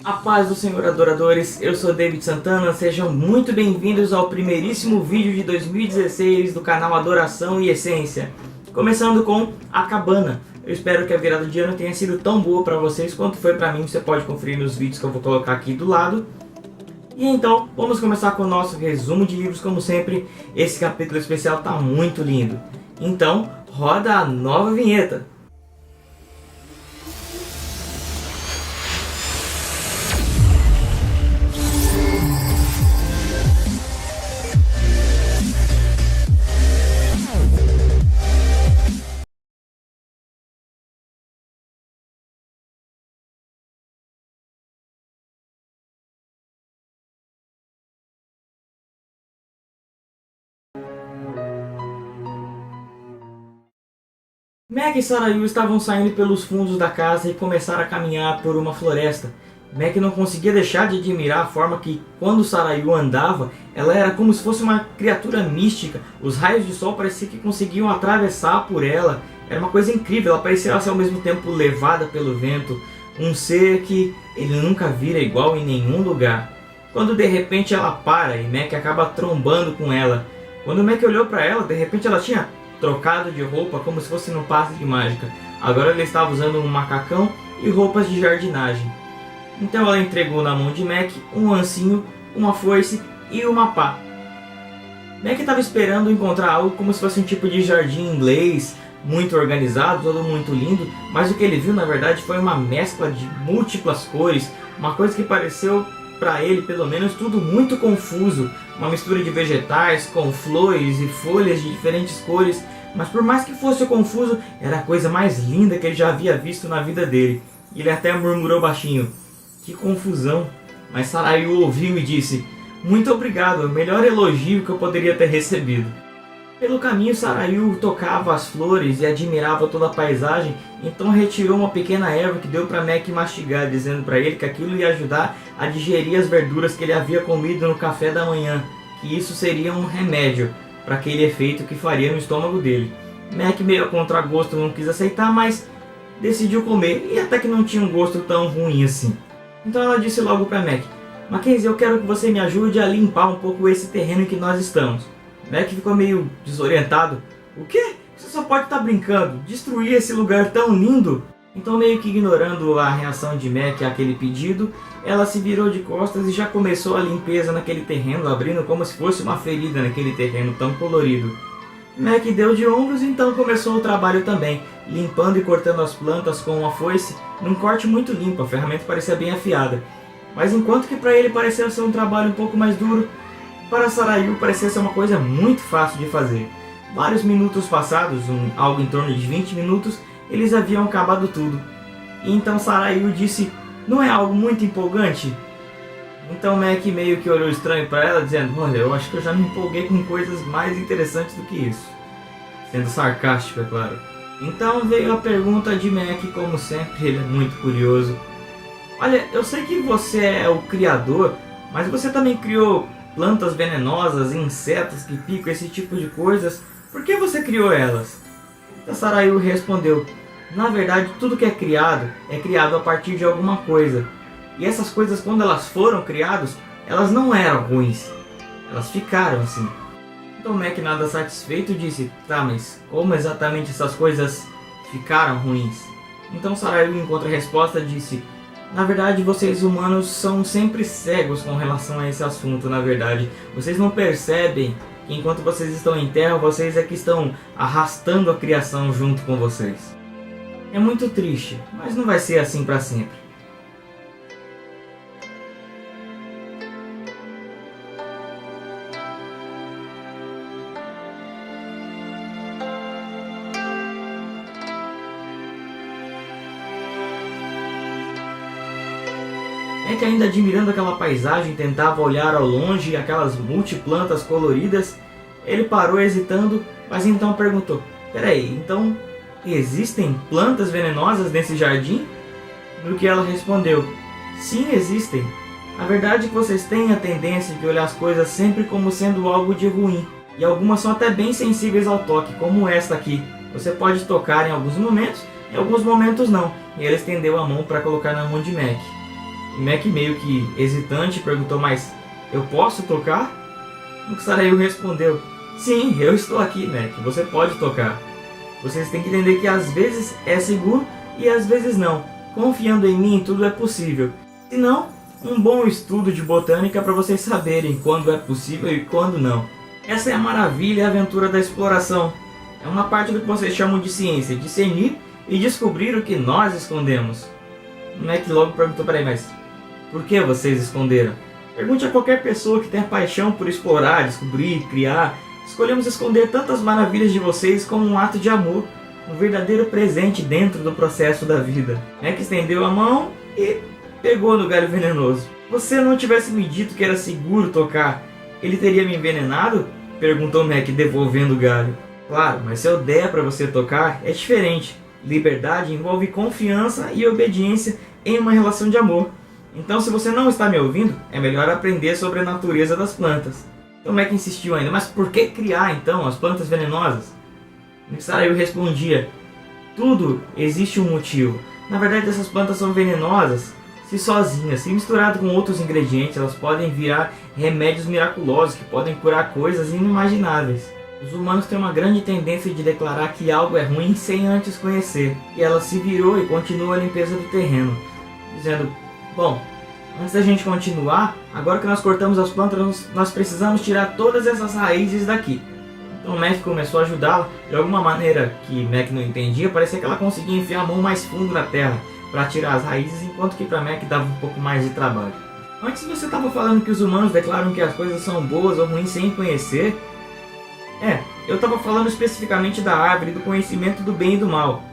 A paz do Senhor, adoradores, eu sou David Santana, sejam muito bem-vindos ao primeiríssimo vídeo de 2016 do canal Adoração e Essência. Começando com a cabana. Eu espero que a virada de ano tenha sido tão boa para vocês quanto foi para mim. Você pode conferir nos vídeos que eu vou colocar aqui do lado. E então, vamos começar com o nosso resumo de livros, como sempre. Esse capítulo especial está muito lindo. Então, roda a nova vinheta. Meg e Sarayu estavam saindo pelos fundos da casa e começaram a caminhar por uma floresta. Meg não conseguia deixar de admirar a forma que, quando Sarayu andava, ela era como se fosse uma criatura mística. Os raios de sol pareciam que conseguiam atravessar por ela. Era uma coisa incrível, ela parecia ser ao mesmo tempo levada pelo vento. Um ser que ele nunca vira igual em nenhum lugar. Quando de repente ela para e Meg acaba trombando com ela. Quando Meg olhou para ela, de repente ela tinha trocado de roupa como se fosse num passe de mágica. Agora ele estava usando um macacão e roupas de jardinagem. Então ela entregou na mão de Meg um ancinho, uma foice e uma pá. Meg estava esperando encontrar algo como se fosse um tipo de jardim inglês, muito organizado, todo muito lindo, mas o que ele viu na verdade foi uma mescla de múltiplas cores, uma coisa que pareceu, para ele pelo menos, tudo muito confuso, uma mistura de vegetais com flores e folhas de diferentes cores, mas por mais que fosse confuso, era a coisa mais linda que ele já havia visto na vida dele. Ele até murmurou baixinho: "Que confusão!" Mas Sarayu ouviu e disse: "Muito obrigado, é o melhor elogio que eu poderia ter recebido." Pelo caminho, Sarayu tocava as flores e admirava toda a paisagem, então retirou uma pequena erva que deu para Meg mastigar, dizendo para ele que aquilo ia ajudar a digerir as verduras que ele havia comido no café da manhã, que isso seria um remédio para aquele efeito que faria no estômago dele. Meg, meio a contragosto, não quis aceitar, mas decidiu comer, e até que não tinha um gosto tão ruim assim. Então ela disse logo para Meg: "Mackenzie, eu quero que você me ajude a limpar um pouco esse terreno em que nós estamos." Meg ficou meio desorientado. "O quê? Você só pode estar brincando? Destruir esse lugar tão lindo?" Então, meio que ignorando a reação de Meg àquele pedido, ela se virou de costas e já começou a limpeza naquele terreno, abrindo como se fosse uma ferida naquele terreno tão colorido. Meg deu de ombros e então começou o trabalho também, limpando e cortando as plantas com uma foice, num corte muito limpo. A ferramenta parecia bem afiada. Mas enquanto que para ele pareceu ser um trabalho um pouco mais duro, para Sarayu parecia ser uma coisa muito fácil de fazer. Vários minutos passados, algo em torno de 20 minutos, eles haviam acabado tudo. E então Sarayu disse: "Não é algo muito empolgante?" Então Meg meio que olhou estranho para ela, dizendo: "Olha, eu acho que eu já me empolguei com coisas mais interessantes do que isso." Sendo sarcástico, é claro. Então veio a pergunta de Meg, como sempre, ele é muito curioso. "Olha, eu sei que você é o criador, mas você também criou plantas venenosas, insetos que picam, esse tipo de coisas. Por que você criou elas?" Então Sarayu respondeu: "Na verdade, tudo que é criado a partir de alguma coisa. E essas coisas, quando elas foram criadas, elas não eram ruins. Elas ficaram assim." Então Meg, nada satisfeito, disse: "Tá, mas como exatamente essas coisas ficaram ruins?" Então Sarayu, em contra-resposta, disse: "Na verdade, vocês humanos são sempre cegos com relação a esse assunto, na verdade. Vocês não percebem que enquanto vocês estão em terra, vocês é que estão arrastando a criação junto com vocês. É muito triste, mas não vai ser assim para sempre." É que, ainda admirando aquela paisagem, tentava olhar ao longe aquelas multiplantas coloridas. Ele parou hesitando, mas então perguntou: "Peraí, então existem plantas venenosas nesse jardim?" No que ela respondeu: "Sim, existem. A verdade é que vocês têm a tendência de olhar as coisas sempre como sendo algo de ruim. E algumas são até bem sensíveis ao toque, como esta aqui. Você pode tocar em alguns momentos não." E ela estendeu a mão para colocar na mão de Meg. Mac, meio que hesitante, perguntou: mas eu posso tocar? O que Sarayu respondeu: sim, eu estou aqui, Mac, você pode tocar. Vocês têm que entender que às vezes é seguro e às vezes não. Confiando em mim, tudo é possível. Se não, um bom estudo de botânica para vocês saberem quando é possível e quando não. Essa é a maravilha e a aventura da exploração. É uma parte do que vocês chamam de ciência, discernir e descobrir o que nós escondemos. O Mac logo perguntou: peraí, mas por que vocês esconderam? Pergunte a qualquer pessoa que tenha paixão por explorar, descobrir, criar. Escolhemos esconder tantas maravilhas de vocês como um ato de amor, um verdadeiro presente dentro do processo da vida. Mac estendeu a mão e pegou no galho venenoso. Se você não tivesse me dito que era seguro tocar, ele teria me envenenado? Perguntou Mac, devolvendo o galho. Claro, mas se eu der para você tocar, é diferente. Liberdade envolve confiança e obediência em uma relação de amor. Então, se você não está me ouvindo, é melhor aprender sobre a natureza das plantas. Então Mac insistiu ainda: mas por que criar então as plantas venenosas? Sarayu respondia: tudo existe um motivo. Na verdade, essas plantas são venenosas. Se sozinhas, se misturado com outros ingredientes, elas podem virar remédios miraculosos que podem curar coisas inimagináveis. Os humanos têm uma grande tendência de declarar que algo é ruim sem antes conhecer. E ela se virou e continuou a limpeza do terreno, dizendo: bom, antes da gente continuar, agora que nós cortamos as plantas, nós precisamos tirar todas essas raízes daqui. Então Mac começou a ajudá-la de alguma maneira que Mac não entendia. Parecia que ela conseguia enfiar a mão mais fundo na terra para tirar as raízes, enquanto que para Mac dava um pouco mais de trabalho. Antes você estava falando que os humanos declaram que as coisas são boas ou ruins sem conhecer. Eu estava falando especificamente da árvore do conhecimento do bem e do mal.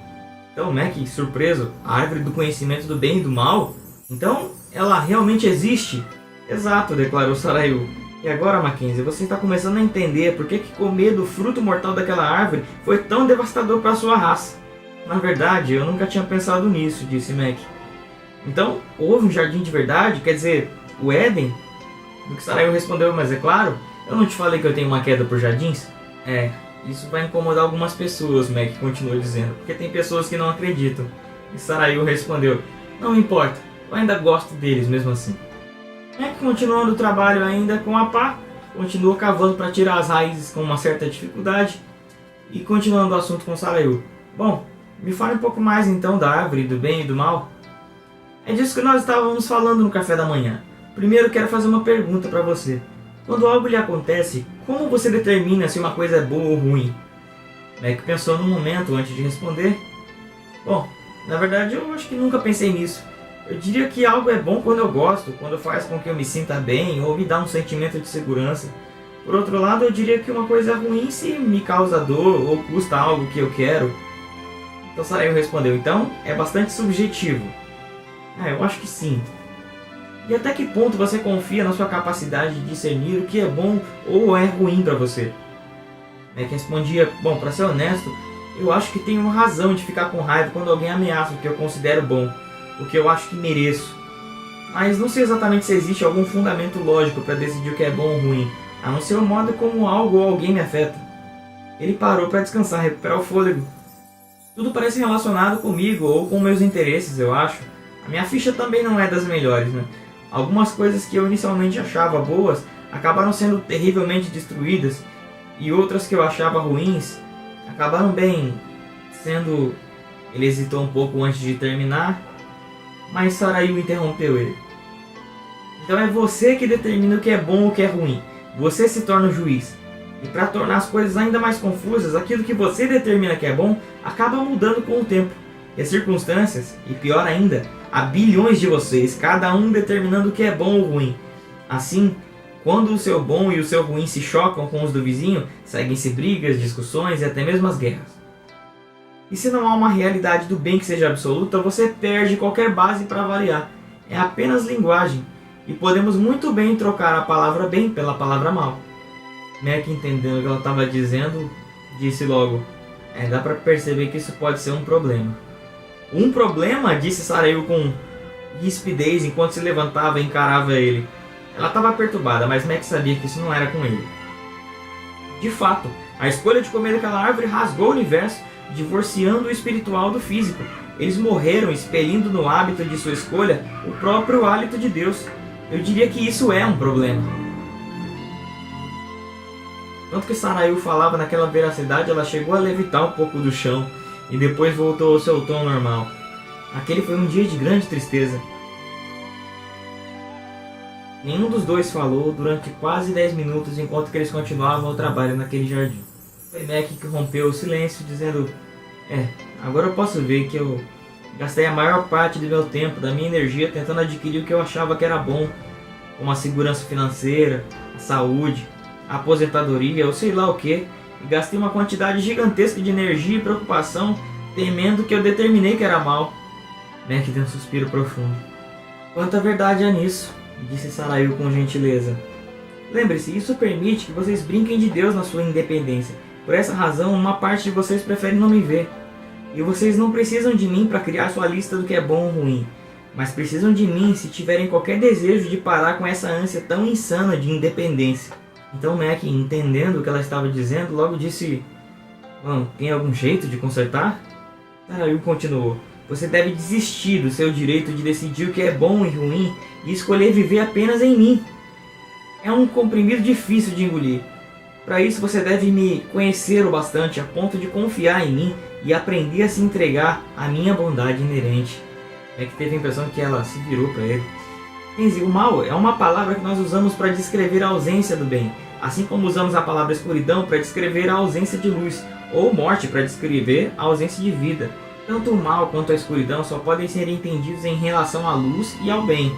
Então Mac, surpreso: a árvore do conhecimento do bem e do mal? Então ela realmente existe? Exato, declarou Sarayu. E agora, Mackenzie, você está começando a entender por que comer do fruto mortal daquela árvore foi tão devastador para a sua raça. Na verdade, eu nunca tinha pensado nisso, disse Mac. Então, houve um jardim de verdade? Quer dizer, o Éden? No que Sarayu respondeu: mas é claro, eu não te falei que eu tenho uma queda por jardins? Isso vai incomodar algumas pessoas, Mac continuou dizendo, porque tem pessoas que não acreditam. E Sarayu respondeu: não importa, eu ainda gosto deles mesmo assim. Mac, continuando o trabalho ainda com a pá, continuou cavando para tirar as raízes com uma certa dificuldade. E continuando o assunto com Sarayu: bom, me fale um pouco mais então da árvore do bem e do mal. É disso que nós estávamos falando no café da manhã. Primeiro quero fazer uma pergunta para você. Quando algo lhe acontece, como você determina se uma coisa é boa ou ruim? Mac pensou num momento antes de responder. Bom, na verdade eu acho que nunca pensei nisso. Eu diria que algo é bom quando eu gosto, quando faz com que eu me sinta bem ou me dá um sentimento de segurança. Por outro lado, eu diria que uma coisa é ruim se me causa dor ou custa algo que eu quero. Então Sarayu respondeu: então é bastante subjetivo. Eu acho que sim. E até que ponto você confia na sua capacidade de discernir o que é bom ou é ruim para você? Mac respondia: bom, para ser honesto, eu acho que tenho razão de ficar com raiva quando alguém ameaça o que eu considero bom, o que eu acho que mereço. Mas não sei exatamente se existe algum fundamento lógico para decidir o que é bom ou ruim, a não ser o modo como algo ou alguém me afeta. Ele parou para descansar, recuperar o fôlego. Tudo parece relacionado comigo ou com meus interesses, eu acho. A minha ficha também não é das melhores, né? Algumas coisas que eu inicialmente achava boas acabaram sendo terrivelmente destruídas, e outras que eu achava ruins acabaram bem sendo... Ele hesitou um pouco antes de terminar, mas Sarayu interrompeu ele. Então é você que determina o que é bom ou o que é ruim. Você se torna o juiz. E para tornar as coisas ainda mais confusas, aquilo que você determina que é bom acaba mudando com o tempo. E as circunstâncias, e pior ainda, há bilhões de vocês, cada um determinando o que é bom ou ruim. Assim, quando o seu bom e o seu ruim se chocam com os do vizinho, seguem-se brigas, discussões e até mesmo as guerras. E se não há uma realidade do bem que seja absoluta, você perde qualquer base para avaliar. É apenas linguagem, e podemos muito bem trocar a palavra bem pela palavra mal. Mac, entendendo o que ela estava dizendo, disse logo: dá para perceber que isso pode ser um problema. Um problema? Disse Sarayu com rispidez enquanto se levantava e encarava ele. Ela estava perturbada, mas Mac sabia que isso não era com ele. De fato, a escolha de comer aquela árvore rasgou o universo, divorciando o espiritual do físico. Eles morreram expelindo no hábito de sua escolha o próprio hálito de Deus. Eu diria que isso é um problema. Tanto que Sarayu falava naquela veracidade, ela chegou a levitar um pouco do chão e depois voltou ao seu tom normal. Aquele foi um dia de grande tristeza. Nenhum dos dois falou durante quase 10 minutos enquanto que eles continuavam o trabalho naquele jardim. Foi Mac que rompeu o silêncio dizendo: agora eu posso ver que eu gastei a maior parte do meu tempo, da minha energia tentando adquirir o que eu achava que era bom, como a segurança financeira, a saúde, a aposentadoria ou sei lá o que, e gastei uma quantidade gigantesca de energia e preocupação temendo que eu determinei que era mal. Mac deu um suspiro profundo. Quanta verdade há nisso, disse Sarayu com gentileza. Lembre-se, isso permite que vocês brinquem de Deus na sua independência. Por essa razão, uma parte de vocês prefere não me ver. E vocês não precisam de mim para criar sua lista do que é bom ou ruim, mas precisam de mim se tiverem qualquer desejo de parar com essa ânsia tão insana de independência. Então Mac, entendendo o que ela estava dizendo, logo disse: tem algum jeito de consertar? Sarayu continuou: você deve desistir do seu direito de decidir o que é bom e ruim e escolher viver apenas em mim. É um comprimido difícil de engolir. Para isso você deve me conhecer o bastante a ponto de confiar em mim e aprender a se entregar à minha bondade inerente. É que teve a impressão que ela se virou para ele. O mal é uma palavra que nós usamos para descrever a ausência do bem, assim como usamos a palavra escuridão para descrever a ausência de luz, ou morte para descrever a ausência de vida. Tanto o mal quanto a escuridão só podem ser entendidos em relação à luz e ao bem.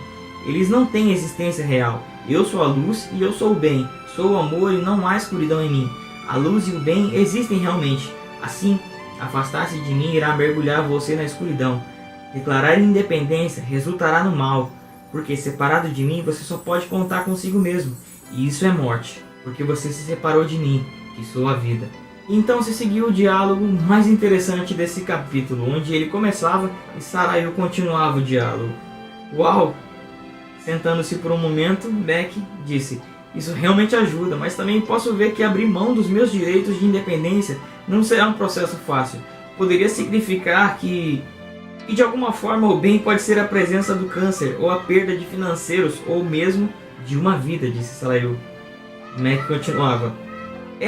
Eles não têm existência real. Eu sou a luz e eu sou o bem. Sou o amor e não há escuridão em mim. A luz e o bem existem realmente. Assim, afastar-se de mim irá mergulhar você na escuridão. Declarar independência resultará no mal, porque separado de mim você só pode contar consigo mesmo. E isso é morte, porque você se separou de mim, que sou a vida. Então se seguiu o diálogo mais interessante desse capítulo, onde ele começava e Sarayu continuava o diálogo. Uau! Sentando-se por um momento, Mac disse: isso realmente ajuda, mas também posso ver que abrir mão dos meus direitos de independência não será um processo fácil. Poderia significar que de alguma forma o bem pode ser a presença do câncer, ou a perda de financeiros, ou mesmo de uma vida, disse Sarayu. Mac continuava: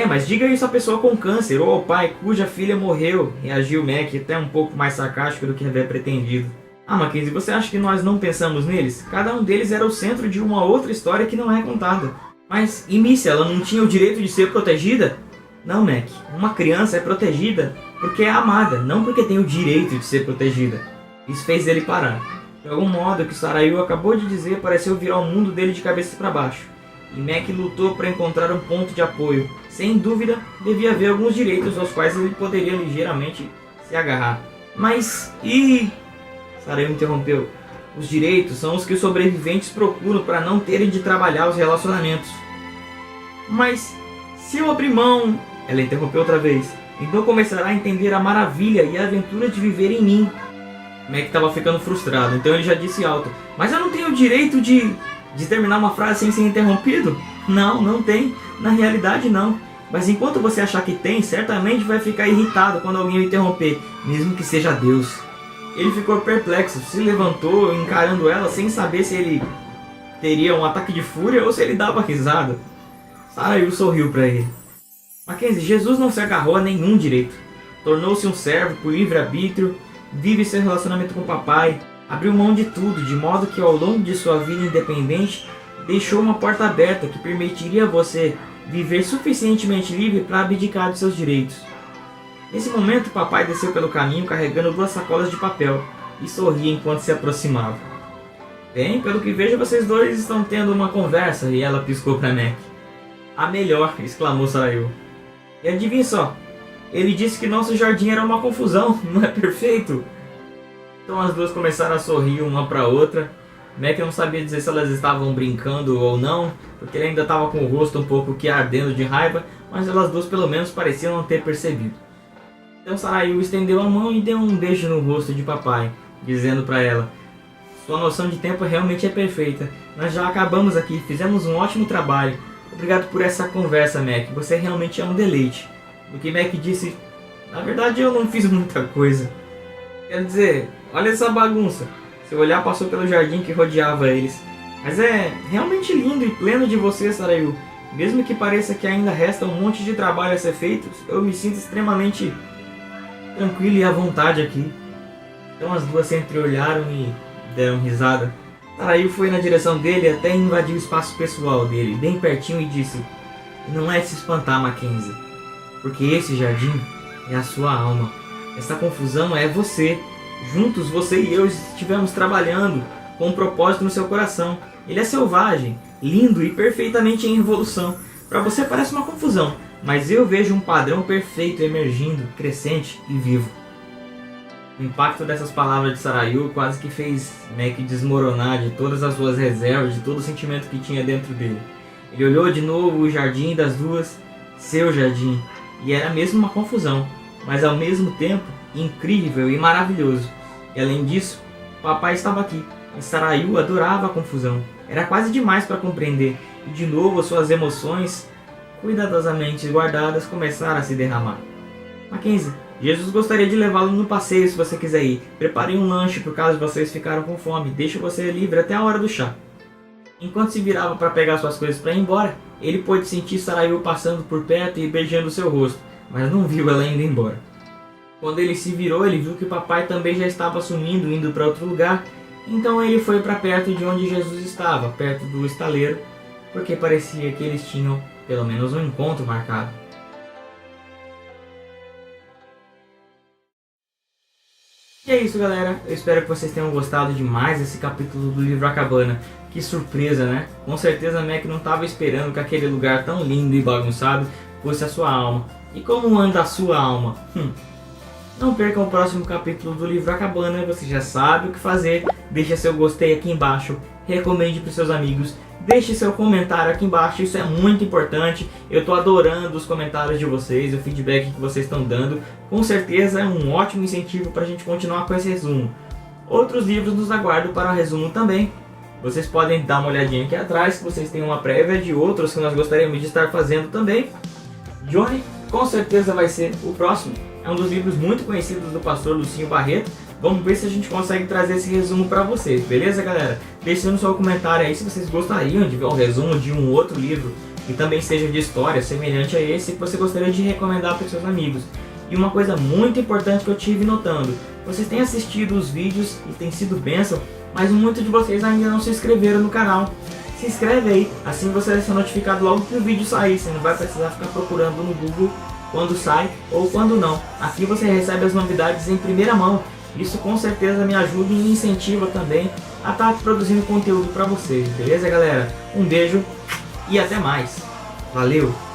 mas diga isso à pessoa com câncer, ou ao pai cuja filha morreu, reagiu Mac, até um pouco mais sarcástico do que havia pretendido. Mackenzie, você acha que nós não pensamos neles? Cada um deles era o centro de uma outra história que não é contada. Mas, e Missy, ela não tinha o direito de ser protegida? Não, Mac. Uma criança é protegida porque é amada, não porque tem o direito de ser protegida. Isso fez ele parar. De algum modo, o que Sarayu acabou de dizer pareceu virar o mundo dele de cabeça para baixo. E Mac lutou para encontrar um ponto de apoio. Sem dúvida, devia haver alguns direitos aos quais ele poderia ligeiramente se agarrar. Mas, Sarayu interrompeu. Os direitos são os que os sobreviventes procuram para não terem de trabalhar os relacionamentos. Mas, se eu abrir mão... Ela interrompeu outra vez. Então começará a entender a maravilha e a aventura de viver em mim. Mac estava ficando frustrado, então ele já disse alto: mas eu não tenho o direito de terminar uma frase sem ser interrompido? Não, não tem. Na realidade não. Mas enquanto você achar que tem, certamente vai ficar irritado quando alguém o interromper, mesmo que seja Deus. Ele ficou perplexo, se levantou encarando ela sem saber se ele teria um ataque de fúria ou se ele dava risada. Sarayu sorriu para ele. Mackenzie, Jesus não se agarrou a nenhum direito. Tornou-se um servo por livre-arbítrio, vive seu relacionamento com o papai, abriu mão de tudo, de modo que ao longo de sua vida independente, deixou uma porta aberta que permitiria a você viver suficientemente livre para abdicar de seus direitos. Nesse momento, o papai desceu pelo caminho carregando 2 sacolas de papel e sorria enquanto se aproximava. Bem, pelo que vejo, vocês dois estão tendo uma conversa, e ela piscou para Mac. A melhor, exclamou Sarayu. E adivinhe só, ele disse que nosso jardim era uma confusão, não é perfeito? Então as duas começaram a sorrir uma para outra. Mac não sabia dizer se elas estavam brincando ou não, porque ele ainda estava com o rosto um pouco que ardendo de raiva, mas elas duas pelo menos pareciam não ter percebido. Então Sarayu estendeu a mão e deu um beijo no rosto de papai, dizendo para ela: sua noção de tempo realmente é perfeita. Nós já acabamos aqui, fizemos um ótimo trabalho. Obrigado por essa conversa, Mac. Você realmente é um deleite. Do que Mac disse: na verdade eu não fiz muita coisa. Quer dizer, olha essa bagunça. Se olhar, passou pelo jardim que rodeava eles. Mas é realmente lindo e pleno de você, Sarayu. Mesmo que pareça que ainda resta um monte de trabalho a ser feito, eu me sinto extremamente tranquilo e à vontade aqui. Então as duas se entreolharam e deram risada. Sarayu foi na direção dele até invadir o espaço pessoal dele, bem pertinho, e disse: "Não é de se espantar, Mackenzie, porque esse jardim é a sua alma. Essa confusão é você. Juntos você e eu estivemos trabalhando com um propósito no seu coração. Ele é selvagem, lindo e perfeitamente em evolução. Para você parece uma confusão, mas eu vejo um padrão perfeito emergindo, crescente e vivo." O impacto dessas palavras de Sarayu quase que fez Mac desmoronar de todas as suas reservas, de todo o sentimento que tinha dentro dele. Ele olhou de novo o jardim das duas, seu jardim, e era mesmo uma confusão, mas ao mesmo tempo incrível e maravilhoso. E além disso, o papai estava aqui, e Sarayu adorava a confusão. Era quase demais para compreender, e de novo suas emoções, cuidadosamente guardadas, começaram a se derramar. "Mackenzie, Jesus gostaria de levá-lo no passeio se você quiser ir. Preparei um lanche por caso vocês ficaram com fome. Deixo você livre até a hora do chá." Enquanto se virava para pegar suas coisas para ir embora, ele pôde sentir Sarayu passando por perto e beijando seu rosto, mas não viu ela indo embora. Quando ele se virou, ele viu que o papai também já estava sumindo, indo para outro lugar. Então ele foi para perto de onde Jesus estava, perto do estaleiro, porque parecia que eles tinham pelo menos um encontro marcado. E é isso, galera. Eu espero que vocês tenham gostado demais desse capítulo do livro A Cabana. Que surpresa, né? Com certeza Mac não estava esperando que aquele lugar tão lindo e bagunçado fosse a sua alma. E como anda a sua alma? Não percam o próximo capítulo do livro A Cabana. Você já sabe o que fazer. Deixe seu gostei aqui embaixo. Recomende para os seus amigos. Deixe seu comentário aqui embaixo, isso é muito importante. Eu estou adorando os comentários de vocês, o feedback que vocês estão dando. Com certeza é um ótimo incentivo para a gente continuar com esse resumo. Outros livros nos aguardam para o resumo também. Vocês podem dar uma olhadinha aqui atrás, que vocês têm uma prévia de outros que nós gostaríamos de estar fazendo também. Johnny com certeza vai ser o próximo. É um dos livros muito conhecidos do pastor Lucinho Barreto. Vamos ver se a gente consegue trazer esse resumo para vocês, beleza, galera? Deixe no seu comentário aí se vocês gostariam de ver um resumo de um outro livro que também seja de história semelhante a esse, que você gostaria de recomendar para os seus amigos. E uma coisa muito importante que eu tive notando: vocês têm assistido os vídeos e tem sido bênção, mas muitos de vocês ainda não se inscreveram no canal. Se inscreve aí, assim você vai ser notificado logo que o vídeo sair, você não vai precisar ficar procurando no Google quando sai ou quando não. Aqui você recebe as novidades em primeira mão. Isso com certeza me ajuda e me incentiva também a estar produzindo conteúdo para vocês, beleza, galera? Um beijo e até mais. Valeu!